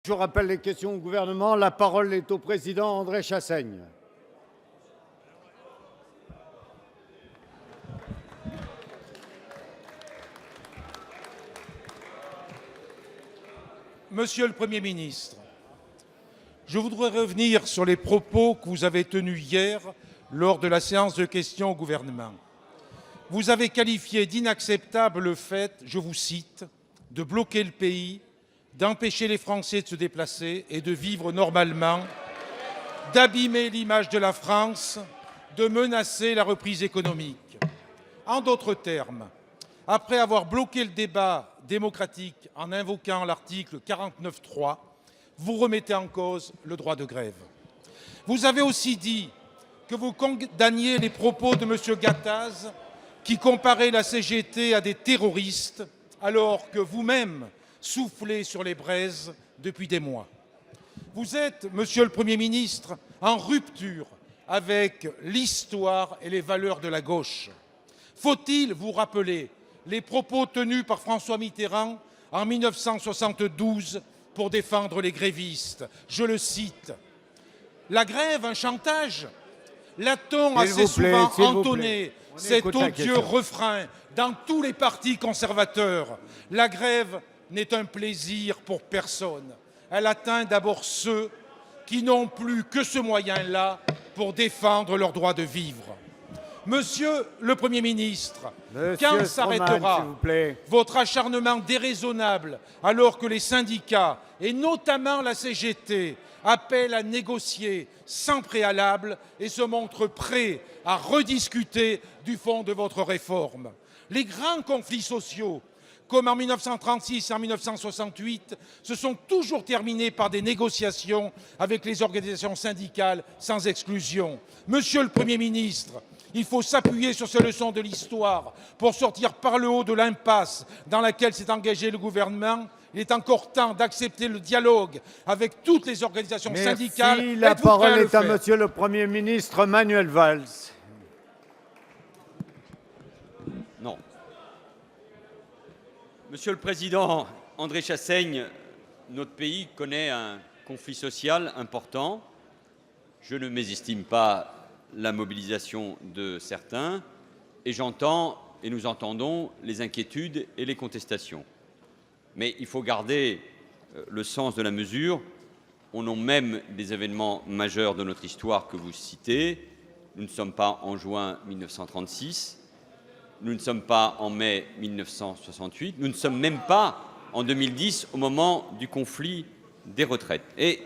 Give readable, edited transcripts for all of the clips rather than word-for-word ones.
Je rappelle les questions au gouvernement. La parole est au président André Chassaigne. Monsieur le Premier ministre, je voudrais revenir sur les propos que vous avez tenus hier lors de la séance de questions au gouvernement. Vous avez qualifié d'inacceptable le fait, je vous cite, de bloquer le pays, d'empêcher les Français de se déplacer et de vivre normalement, d'abîmer l'image de la France, de menacer la reprise économique. En d'autres termes, après avoir bloqué le débat démocratique en invoquant l'article 49.3, vous remettez en cause le droit de grève. Vous avez aussi dit que vous condamniez les propos de M. Gattaz qui comparait la CGT à des terroristes alors que vous-même soufflez sur les braises depuis des mois. Vous êtes, Monsieur le Premier ministre, en rupture avec l'histoire et les valeurs de la gauche. Faut-il vous rappeler les propos tenus par François Mitterrand en 1972 pour défendre les grévistes? Je le cite. La grève, un chantage? L'a-t-on assez souvent entonné cet odieux refrain dans tous les partis conservateurs? La grève n'est un plaisir pour personne. Elle atteint d'abord ceux qui n'ont plus que ce moyen-là pour défendre leur droit de vivre. Monsieur le Premier ministre, quand s'arrêtera votre acharnement déraisonnable alors que les syndicats, et notamment la CGT, appellent à négocier sans préalable et se montrent prêts à rediscuter du fond de votre réforme? Les grands conflits sociaux, comme en 1936 et en 1968, se sont toujours terminés par des négociations avec les organisations syndicales sans exclusion. Monsieur le Premier ministre, il faut s'appuyer sur ces leçons de l'histoire pour sortir par le haut de l'impasse dans laquelle s'est engagé le gouvernement. Il est encore temps d'accepter le dialogue avec toutes les organisations syndicales. La parole est à Monsieur le Premier ministre Manuel Valls. Non. Monsieur le Président André Chassaigne, notre pays connaît un conflit social important. Je ne mésestime pas la mobilisation de certains et j'entends et nous entendons les inquiétudes et les contestations. Mais il faut garder le sens de la mesure. On nomme même des événements majeurs de notre histoire que vous citez. Nous ne sommes pas en juin 1936, nous ne sommes pas en mai 1968, nous ne sommes même pas en 2010 au moment du conflit des retraites. Et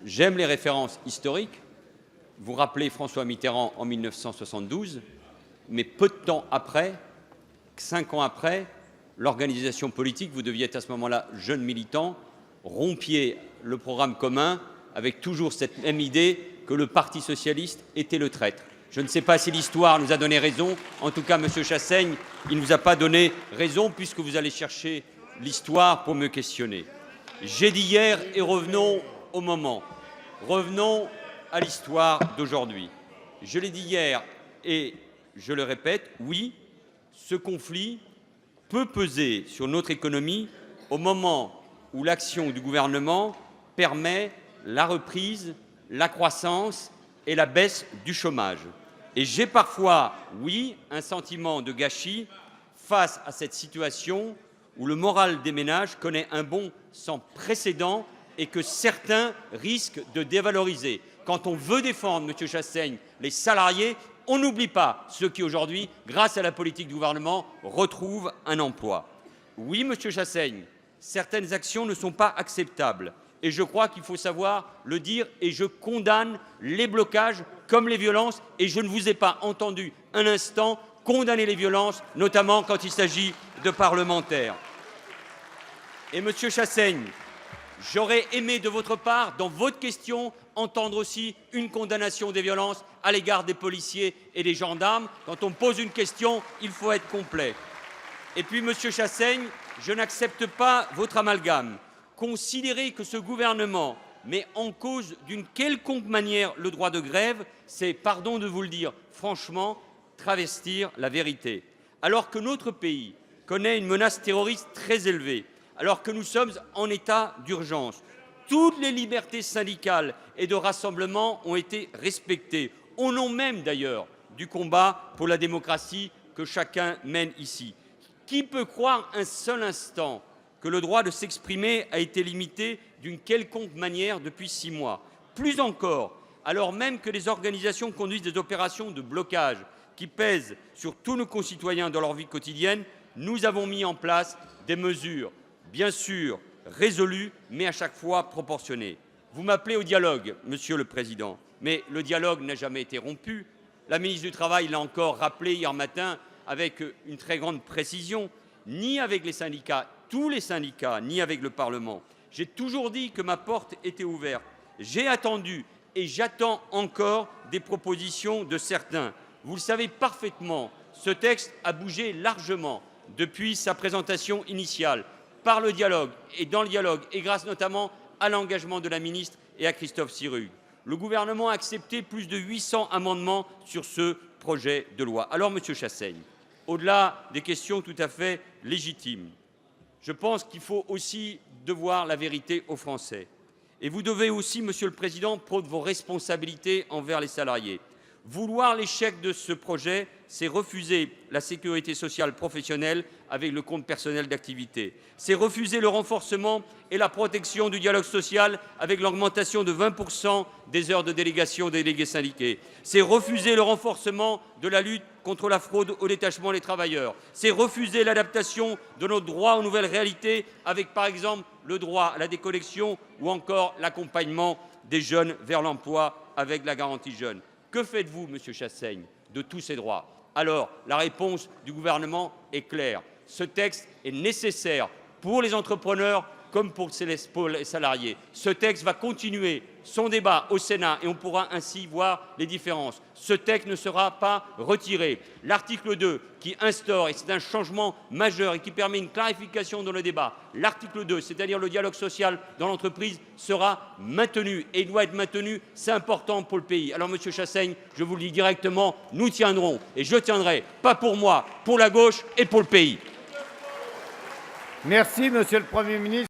j'aime les références historiques. Vous rappelez François Mitterrand en 1972, mais peu de temps après, 5 ans après, l'organisation politique, vous deviez être à ce moment-là jeune militant, rompiez le programme commun avec toujours cette même idée que le Parti socialiste était le traître. Je ne sais pas si l'histoire nous a donné raison. En tout cas, M. Chassaigne, il ne nous a pas donné raison puisque vous allez chercher l'histoire pour me questionner. J'ai dit hier et revenons au moment. Revenons à l'histoire d'aujourd'hui. Je l'ai dit hier et je le répète, oui, ce conflit peut peser sur notre économie au moment où l'action du gouvernement permet la reprise, la croissance et la baisse du chômage. Et j'ai parfois, oui, un sentiment de gâchis face à cette situation où le moral des ménages connaît un bond sans précédent et que certains risquent de dévaloriser. Quand on veut défendre, M. Chassaigne, les salariés, on n'oublie pas ceux qui aujourd'hui, grâce à la politique du gouvernement, retrouvent un emploi. Oui, M. Chassaigne, certaines actions ne sont pas acceptables et je crois qu'il faut savoir le dire et je condamne les blocages comme les violences et je ne vous ai pas entendu un instant condamner les violences, notamment quand il s'agit de parlementaires. Et M. Chassaigne, j'aurais aimé de votre part, dans votre question, entendre aussi une condamnation des violences à l'égard des policiers et des gendarmes. Quand on pose une question, il faut être complet. Et puis, M. Chassaigne, je n'accepte pas votre amalgame. Considérer que ce gouvernement met en cause d'une quelconque manière le droit de grève, c'est, pardon de vous le dire, franchement, travestir la vérité. Alors que notre pays connaît une menace terroriste très élevée, alors que nous sommes en état d'urgence, toutes les libertés syndicales et de rassemblement ont été respectées, au nom même d'ailleurs du combat pour la démocratie que chacun mène ici. Qui peut croire un seul instant que le droit de s'exprimer a été limité d'une quelconque manière depuis 6 mois? Plus encore, alors même que les organisations conduisent des opérations de blocage qui pèsent sur tous nos concitoyens dans leur vie quotidienne, nous avons mis en place des mesures, bien sûr, résolues, mais à chaque fois proportionnées. Vous m'appelez au dialogue, Monsieur le Président, mais le dialogue n'a jamais été rompu. La ministre du Travail l'a encore rappelé hier matin avec une très grande précision, ni avec les syndicats, tous les syndicats, ni avec le Parlement. J'ai toujours dit que ma porte était ouverte. J'ai attendu et j'attends encore des propositions de certains. Vous le savez parfaitement, ce texte a bougé largement depuis sa présentation initiale, par le dialogue et dans le dialogue, et grâce notamment à l'engagement de la ministre et à Christophe Sirugue. Le gouvernement a accepté plus de 800 amendements sur ce projet de loi. Alors, Monsieur Chassaigne, au-delà des questions tout à fait légitimes, je pense qu'il faut aussi devoir la vérité aux Français. Et vous devez aussi, Monsieur le Président, prendre vos responsabilités envers les salariés. Vouloir l'échec de ce projet, c'est refuser la sécurité sociale professionnelle avec le compte personnel d'activité. C'est refuser le renforcement et la protection du dialogue social avec l'augmentation de 20% des heures de délégation des délégués syndiqués. C'est refuser le renforcement de la lutte contre la fraude au détachement des travailleurs. C'est refuser l'adaptation de notre droit aux nouvelles réalités avec, par exemple, le droit à la déconnexion ou encore l'accompagnement des jeunes vers l'emploi avec la garantie jeunes. Que faites-vous, Monsieur Chassaigne, de tous ces droits? Alors, la réponse du gouvernement est claire. Ce texte est nécessaire pour les entrepreneurs comme pour les salariés. Ce texte va continuer son débat au Sénat et on pourra ainsi voir les différences. Ce texte ne sera pas retiré. L'article 2 qui instaure, et c'est un changement majeur et qui permet une clarification dans le débat, l'article 2, c'est-à-dire le dialogue social dans l'entreprise, sera maintenu et doit être maintenu. C'est important pour le pays. Alors, Monsieur Chassaigne, je vous le dis directement, nous tiendrons et je tiendrai, pas pour moi, pour la gauche et pour le pays. Merci, Monsieur le Premier ministre.